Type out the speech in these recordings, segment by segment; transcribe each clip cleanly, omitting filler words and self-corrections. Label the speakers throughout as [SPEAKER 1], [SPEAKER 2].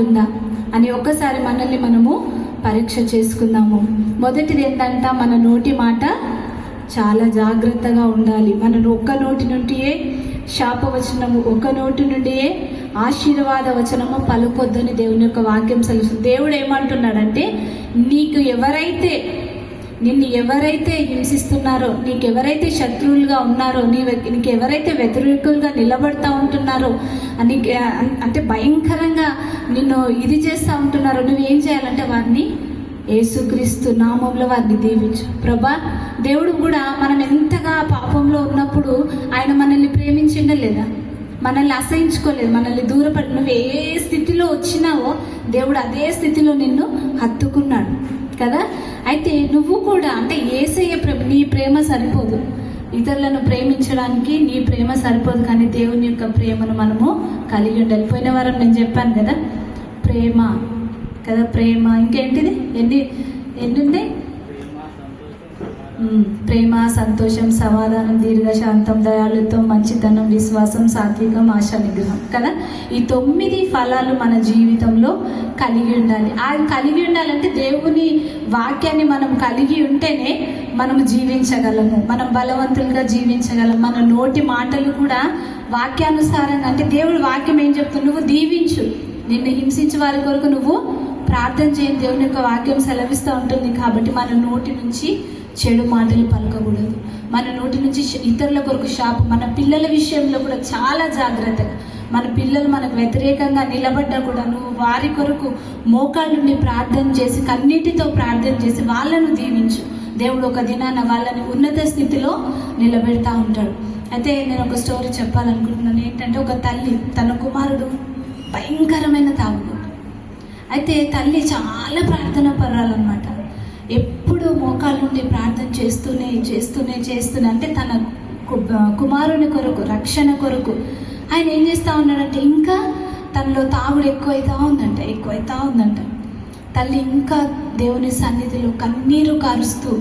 [SPEAKER 1] ఉందా అని ఒక్కసారి మనల్ని మనము పరీక్ష చేసుకుందాము. మొదటిది ఏంటంట, మన నోటి మాట చాలా జాగ్రత్తగా ఉండాలి. మన ఒక్క నోటి నుండియే శాపవచనము, ఒక్క నోటి నుండియే ఆశీర్వాద వచనము పలుకొద్దని దేవుని యొక్క వాక్యం సెలవుస్తుంది. దేవుడు ఏమంటున్నాడంటే, నిన్ను ఎవరైతే హింసిస్తున్నారో, నీకెవరైతే శత్రువులుగా ఉన్నారో, నీకు ఎవరైతే వ్యతిరేకులుగా నిలబడతా ఉంటున్నారో, అంటే భయంకరంగా నిన్ను ఇది చేస్తూ ఉంటున్నారో, నువ్వేం చేయాలంటే వారిని యేసుక్రీస్తు నామంలో వారిని దీవించు. ప్రభా, దేవుడు కూడా మనం ఎంతగా పాపంలో ఉన్నప్పుడు ఆయన మనల్ని ప్రేమించిండ లేదా? మనల్ని అసహించుకోలేదు, మనల్ని దూరపడి నువ్వు ఏ స్థితిలో వచ్చినావో దేవుడు అదే స్థితిలో నిన్ను హత్తుకున్నాడు కదా. అయితే నువ్వు కూడా అంటే యేసయ్య నీ ప్రేమ సరిపోదు, ఇతరులను ప్రేమించడానికి నీ ప్రేమ సరిపోదు, కానీ దేవుని యొక్క ప్రేమను మనము కలిగి ఉండాలి. పోయిన వారం నేను చెప్పాను కదా, ప్రేమ కదా, ప్రేమ ఇంకేంటిది, ఎన్ని ఉన్నాయి? ప్రేమ, సంతోషం, సమాధానం, దీర్ఘశాంతం, దయాళుత్వం, మంచితనం, విశ్వాసం, సాత్వికం, ఆశా నిగ్రహం కదా. ఈ 9 ఫలాలు మన జీవితంలో కలిగి ఉండాలి. కలిగి ఉండాలంటే దేవుని వాక్యాన్ని మనం కలిగి ఉంటేనే మనము జీవించగలము, మనం బలవంతులుగా జీవించగలం. మన నోటి మాటలు కూడా వాక్యానుసారంగా, అంటే దేవుడు వాక్యం ఏం చెప్తుంది, నువ్వు దీవించు, నిన్ను హింసించే వారి కొరకు నువ్వు ప్రార్థన చేయని దేవుని యొక్క వాక్యం సెలవిస్తూ ఉంటుంది. కాబట్టి మన నోటి నుంచి చెడు మాటలు పలకకూడదు, మన నోటి నుంచి ఇతరుల కొరకు శాపం. మన పిల్లల విషయంలో కూడా చాలా జాగ్రత్తగా, మన పిల్లలు మనకు వ్యతిరేకంగా నిలబడ్డా కూడా నువ్వు వారి కొరకు మోకాళ్ళుండి ప్రార్థన చేసి, కన్నీటితో ప్రార్థన చేసి వాళ్ళను దీవించు. దేవుడు ఒక దినాన వాళ్ళని ఉన్నత స్థితిలో నిలబెడతా ఉంటాడు. అయితే నేను ఒక స్టోరీ చెప్పాలనుకుంటున్నాను. ఏంటంటే, ఒక తల్లి, తన కుమారుడు భయంకరమైన తాగుడు. అయితే తల్లి చాలా ప్రార్థన పర్రాలన్నమాట. ఎప్పుడు మోకాళ్ళ నుండి ప్రార్థన చేస్తూనే అంటే తన కుమారుని కొరకు, రక్షణ కొరకు ఆయన ఏం చేస్తూ ఉన్నాడంటే, ఇంకా తనలో తాగుడు ఎక్కువైతా ఉందంట. తల్లి ఇంకా దేవుని సన్నిధిలో కన్నీరు కారుస్తూ,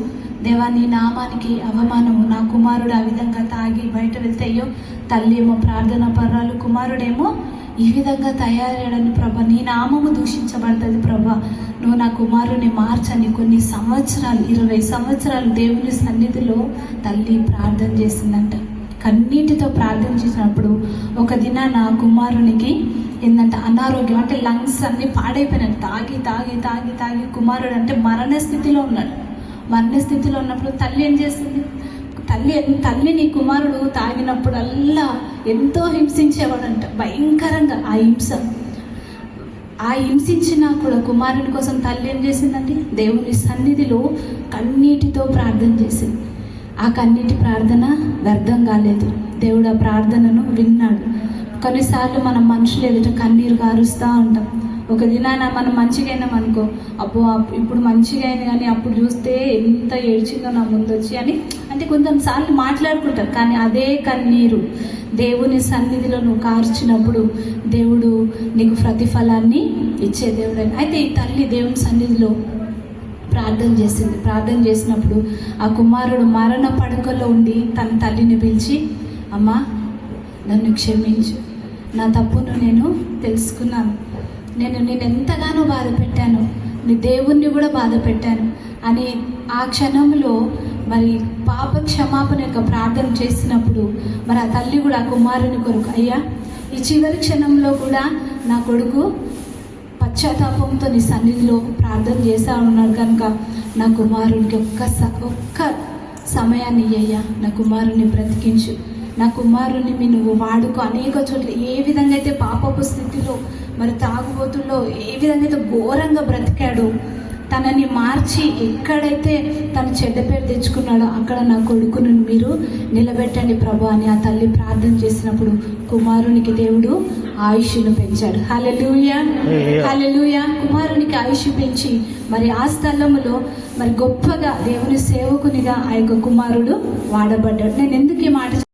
[SPEAKER 1] దేవా, నీ నామానికి అవమానము, నా కుమారుడు ఆ విధంగా తాగి బయట వెళ్తే, అయ్యో తల్లి ఏమో ప్రార్థన పర్రాలు, కుమారుడేమో ఈ విధంగా తయారయ్యాడని ప్రభా, నీ నామము దూషించబడుతుంది ప్రభా, నువ్వు నా కుమారుని మార్చని. కొన్ని సంవత్సరాలు, 20 సంవత్సరాలు దేవుని సన్నిధిలో తల్లి ప్రార్థన చేసిందంట. కన్నీటితో ప్రార్థన చేసినప్పుడు ఒక దిన నా కుమారునికి ఏంటంటే అనారోగ్యం, అంటే లంగ్స్ అన్నీ పాడైపోయినాయి. తాగి కుమారుడు అంటే మరణ స్థితిలో ఉన్నాడు. మరణ స్థితిలో ఉన్నప్పుడు తల్లి ఏం చేస్తుంది, తల్లి నీ కుమారుడు తాగినప్పుడల్లా ఎంతో హింసించేవాడంట, భయంకరంగా. ఆ హింసించినా కూడా కుమారుని కోసం తల్లి ఏం చేసిందండి, దేవుని సన్నిధిలో కన్నీటితో ప్రార్థన చేసింది. ఆ కన్నీటి ప్రార్థన వ్యర్థం కాలేదు, దేవుడు ఆ ప్రార్థనను విన్నాడు. కొన్నిసార్లు మనం మనుషులు ఎదుట కన్నీరు కారుస్తూ ఉంటాం. ఒక దినాన మనం మంచిగా అయినాం అనుకో, అబ్బో ఇప్పుడు మంచిగా అయింది, కానీ అప్పుడు చూస్తే ఎంత ఏడ్చిందో నా ముందు వచ్చి అని, అంటే కొంతసార్లు మాట్లాడుకుంటారు. కానీ అదే కన్నీరు దేవుని సన్నిధిలో నువ్వు కార్చినప్పుడు దేవుడు నీకు ప్రతిఫలాన్ని ఇచ్చే దేవుడు. అయితే ఈ తల్లి దేవుని సన్నిధిలో ప్రార్థన చేసింది. ప్రార్థన చేసినప్పుడు ఆ కుమారుడు మరణ పడకలో ఉండి తన తల్లిని పిలిచి, అమ్మా నన్ను క్షమించు, నా తప్పును నేను తెలుసుకున్నాను, నేను ఎంతగానో బాధ పెట్టాను, నీ దేవుణ్ణి కూడా బాధ పెట్టాను అని ఆ క్షణంలో మరి పాప క్షమాపణ యొక్క ప్రార్థన చేసినప్పుడు మరి ఆ తల్లి కూడా ఆ కుమారుని కొరకు, అయ్యా ఈ చివరి క్షణంలో కూడా నా కొడుకు పశ్చాత్తాపంతో నీ సన్నిధిలో ప్రార్థన చేస్తూ ఉన్నాడు కనుక నా కుమారుడికి ఒక్క సమయాన్ని అయ్యా, నా కుమారుని బ్రతికించు, నా కుమారుని నువ్వు వాడుకో. అనేక చోట్ల ఏ విధంగా అయితే పాపపు స్థితిలో మరి తాగుబోతుల్లో ఏ విధంగా అయితే ఘోరంగా బ్రతికాడో, తనని మార్చి ఎక్కడైతే తను చెడ్డ పేరు తెచ్చుకున్నాడో అక్కడ నా కొడుకును మీరు నిలబెట్టండి ప్రభు అని ఆ తల్లి ప్రార్థన చేసినప్పుడు కుమారునికి దేవుడు ఆయుష్ను పెంచాడు. హల్లెలూయా, హల్లెలూయా. కుమారునికి ఆయుష్ పెంచి మరి ఆ స్థలంలో మరి గొప్పగా దేవుని సేవకునిగా ఆ యొక్క కుమారుడు వాడబడ్డాడు. నేను ఎందుకు ఈ మాట